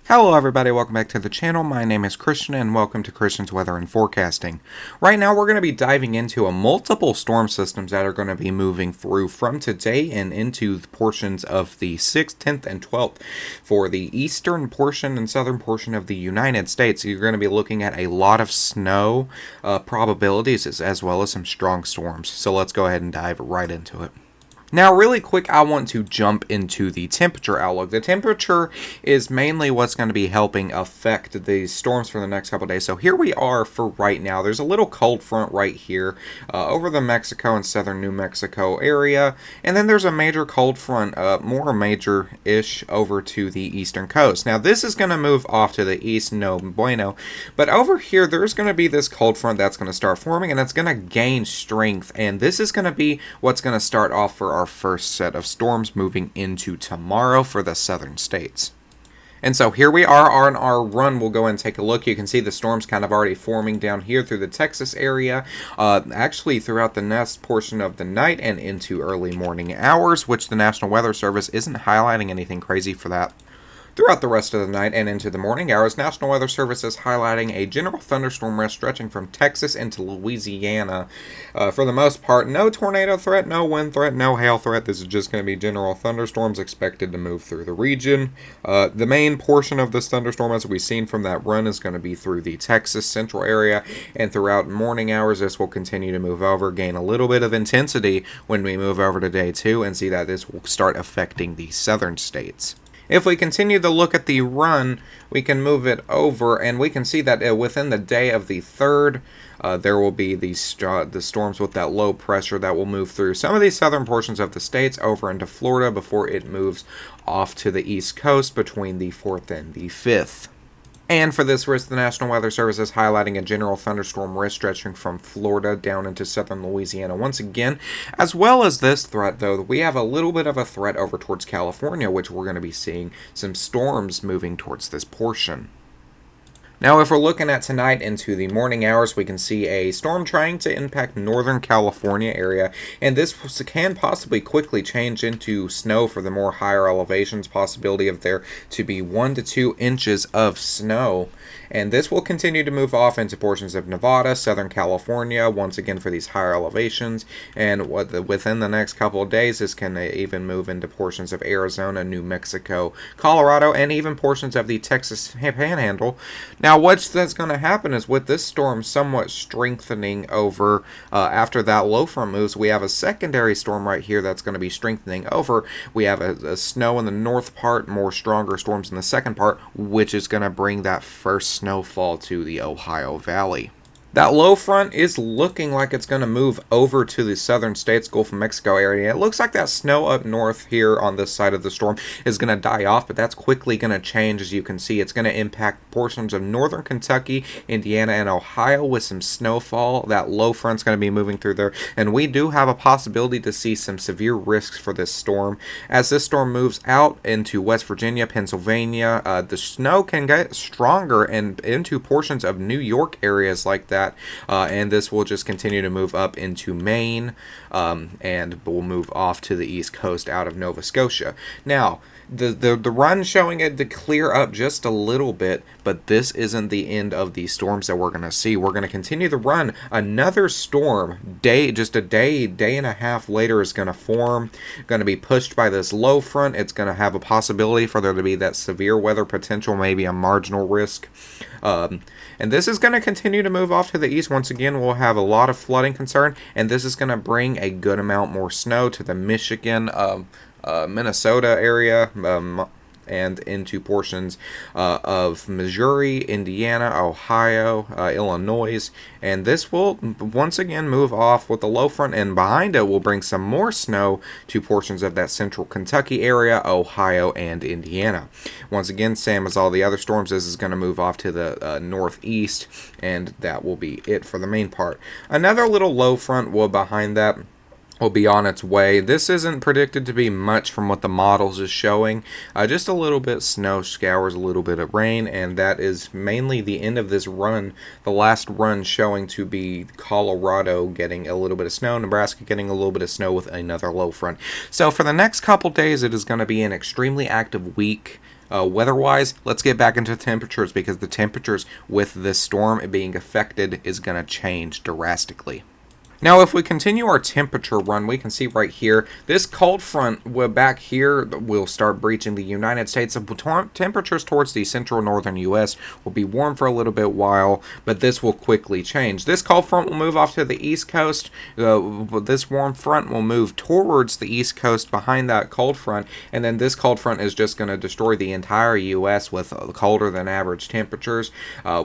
Hello everybody, welcome back to the channel. My name is Christian and welcome to Christian's Weather and Forecasting. Right now we're going to be diving into multiple storm systems that are going to be moving through from today and into portions of the 6th, 10th, and 12th for the eastern portion and southern portion of the United States. You're going to be looking at a lot of snow probabilities as well as some strong storms. So let's go ahead and dive right into it. Now, really quick, I want to jump into the temperature outlook. The temperature is mainly what's going to be helping affect the storms for the next couple of days. So here we are for right now. There's a little cold front right here over the Mexico and southern New Mexico area. And then there's a major cold front, more major-ish, over to the eastern coast. Now, this is going to move off to the east, no bueno. But over here, there's going to be this cold front that's going to start forming, and it's going to gain strength. And this is going to be what's going to start off for our first set of storms moving into tomorrow for the southern states. And so here we are on our run. We'll go and take a look. You can see the storms kind of already forming down here through the Texas area, actually throughout the next portion of the night and into early morning hours, which the National Weather Service isn't highlighting anything crazy for that. Throughout the rest of the night and into the morning hours, National Weather Service is highlighting a general thunderstorm risk stretching from Texas into Louisiana. For the most part, no tornado threat, no wind threat, no hail threat. This is just going to be general thunderstorms expected to move through the region. The main portion of this thunderstorm, as we've seen from that run, is going to be through the Texas central area. And throughout morning hours, this will continue to move over, gain a little bit of intensity when we move over to day 2 and see that this will start affecting the southern states. If we continue to look at the run, we can move it over, and we can see that within the day of the 3rd, there will be the storms with that low pressure that will move through some of these southern portions of the states over into Florida before it moves off to the east coast between the 4th and the 5th. And for this risk, the National Weather Service is highlighting a general thunderstorm risk stretching from Florida down into southern Louisiana once again. As well as this threat, though, we have a little bit of a threat over towards California, which we're going to be seeing some storms moving towards this portion. Now, if we're looking at tonight into the morning hours, we can see a storm trying to impact northern California area, and this can possibly quickly change into snow for the more higher elevations, possibility of there to be 1 to 2 inches of snow. And this will continue to move off into portions of Nevada, Southern California, once again for these higher elevations. And within the next couple of days, this can even move into portions of Arizona, New Mexico, Colorado, and even portions of the Texas Panhandle. Now, what's that's going to happen is with this storm somewhat strengthening over after that low front moves, we have a secondary storm right here that's going to be strengthening over. We have a snow in the north part, more stronger storms in the second part, which is going to bring that first snowfall to the Ohio Valley. That low front is looking like it's going to move over to the southern states, Gulf of Mexico area. It looks like that snow up north here on this side of the storm is going to die off, but that's quickly going to change. As you can see, it's going to impact portions of northern Kentucky, Indiana, and Ohio with some snowfall. That low front's going to be moving through there, and we do have a possibility to see some severe risks for this storm. As this storm moves out into West Virginia, Pennsylvania, the snow can get stronger and into portions of New York areas like that. And this will just continue to move up into Maine and will move off to the east coast out of Nova Scotia. Now, the run showing it to clear up just a little bit, but this isn't the end of the storms that we're going to see. We're going to continue to run. Another storm, just a day and a half later, is going to form, going to be pushed by this low front. It's going to have a possibility for there to be that severe weather potential, maybe a marginal risk. And this is going to continue to move off to the east. Once again, we'll have a lot of flooding concern, and this is going to bring a good amount more snow to the Michigan, Minnesota area, and into portions of Missouri, Indiana, Ohio, Illinois. And this will once again move off with the low front, and behind it will bring some more snow to portions of that central Kentucky area, Ohio, and Indiana. Once again, same as all the other storms, this is going to move off to the northeast, and that will be it for the main part. Another little low front will behind that will be on its way. This isn't predicted to be much from what the models is showing. Just a little bit snow showers, a little bit of rain, and that is mainly the end of this run. The last run showing to be Colorado getting a little bit of snow, Nebraska getting a little bit of snow with another low front. So for the next couple days, it is going to be an extremely active week. weather-wise, let's get back into temperatures, because the temperatures with this storm being affected is going to change drastically. Now, if we continue our temperature run, we can see right here, this cold front back here will start breaching the United States. Temperatures towards the central northern U.S. will be warm for a little bit while, but this will quickly change. This cold front will move off to the east coast. This warm front will move towards the east coast behind that cold front, and then this cold front is just going to destroy the entire U.S. with colder than average temperatures.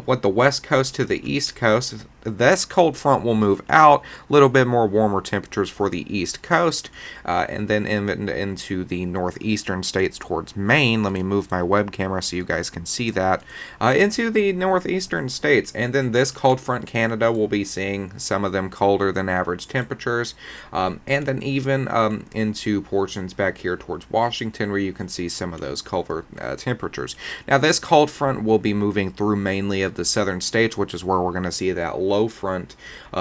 With the west coast to the east coast, this cold front will move out, a little bit more warmer temperatures for the east coast, and then into the northeastern states towards Maine. Let me move my web camera so you guys can see that. Into the northeastern states, and then this cold front Canada will be seeing some of them colder than average temperatures, and then even into portions back here towards Washington, where you can see some of those colder temperatures. Now, this cold front will be moving through mainly of the southern states, which is where we're going to see that low front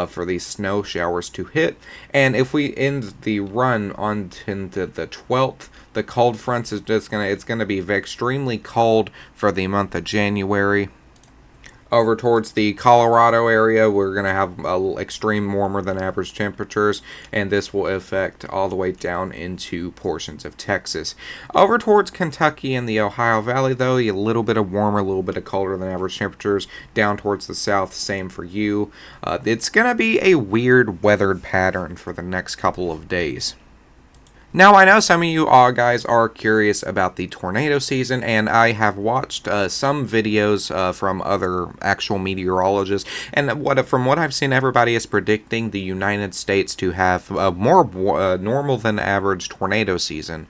for these snow showers to hit. And if we end the run on to the 12th, the cold fronts is just it's going to be extremely cold for the month of January. Over towards the Colorado area, we're going to have extreme warmer than average temperatures, and this will affect all the way down into portions of Texas. Over towards Kentucky and the Ohio Valley, though, a little bit of warmer, a little bit of colder than average temperatures. Down towards the south, same for you. It's going to be a weird weathered pattern for the next couple of days. Now, I know some of you guys are curious about the tornado season, and I have watched some videos from other actual meteorologists, and from what I've seen, everybody is predicting the United States to have a more normal than average tornado season.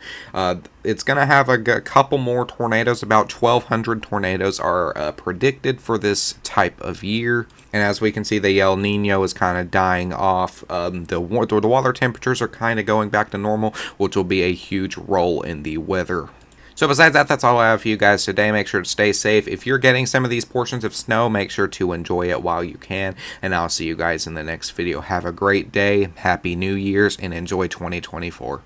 It's going to have a couple more tornadoes. About 1,200 tornadoes are predicted for this type of year. And as we can see, the El Nino is kind of dying off. The water temperatures are kind of going back to normal, which will be a huge role in the weather. So besides that, that's all I have for you guys today. Make sure to stay safe. If you're getting some of these portions of snow, make sure to enjoy it while you can. And I'll see you guys in the next video. Have a great day. Happy New Year's, and enjoy 2024.